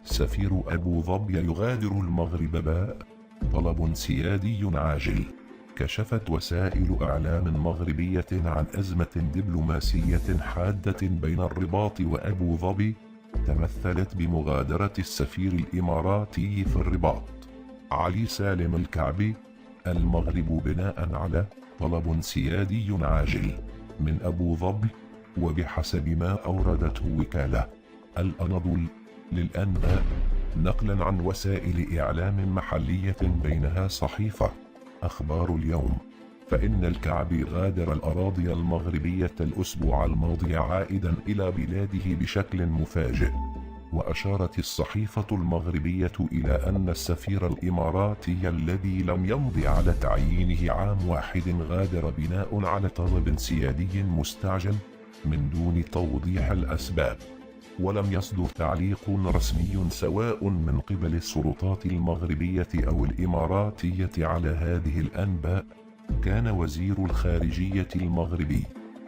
سفير أبو ظبي يغادر المغرب باء طلب سيادي عاجل. كشفت وسائل إعلام مغربية عن أزمة دبلوماسية حادة بين الرباط وأبو ظبي تمثلت بمغادرة السفير الإماراتي في الرباط علي سالم الكعبي المغرب بناء على طلب سيادي عاجل من أبو ظبي. وبحسب ما أوردته وكالة الأناضول للأنباء نقلا عن وسائل إعلام محلية بينها صحيفة أخبار اليوم، فإن الكعبي غادر الأراضي المغربية الأسبوع الماضي عائدا إلى بلاده بشكل مفاجئ. وأشارت الصحيفة المغربية إلى أن السفير الإماراتي الذي لم يمض على تعيينه عام واحد غادر بناء على طلب سيادي مستعجل من دون توضيح الأسباب. ولم يصدر تعليق رسمي سواء من قبل السلطات المغربية أو الإماراتية على هذه الأنباء. كان وزير الخارجية المغربي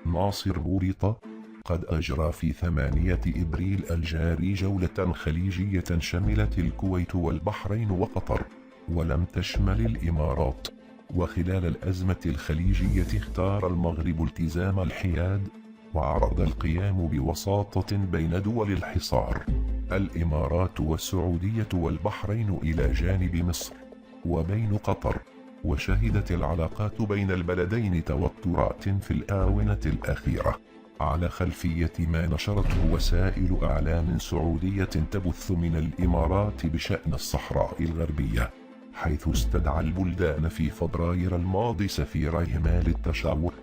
ناصر بوريطة قد أجرى في 8 إبريل الجاري جولة خليجية شملت الكويت والبحرين وقطر ولم تشمل الإمارات. وخلال الأزمة الخليجية اختار المغرب التزام الحياد وعرض القيام بوساطة بين دول الحصار الإمارات والسعودية والبحرين إلى جانب مصر وبين قطر. وشهدت العلاقات بين البلدين توترات في الآونة الأخيرة على خلفية ما نشرته وسائل إعلام سعودية تبث من الإمارات بشأن الصحراء الغربية، حيث استدعى البلدان في فبراير الماضي سفيريهما للتشاور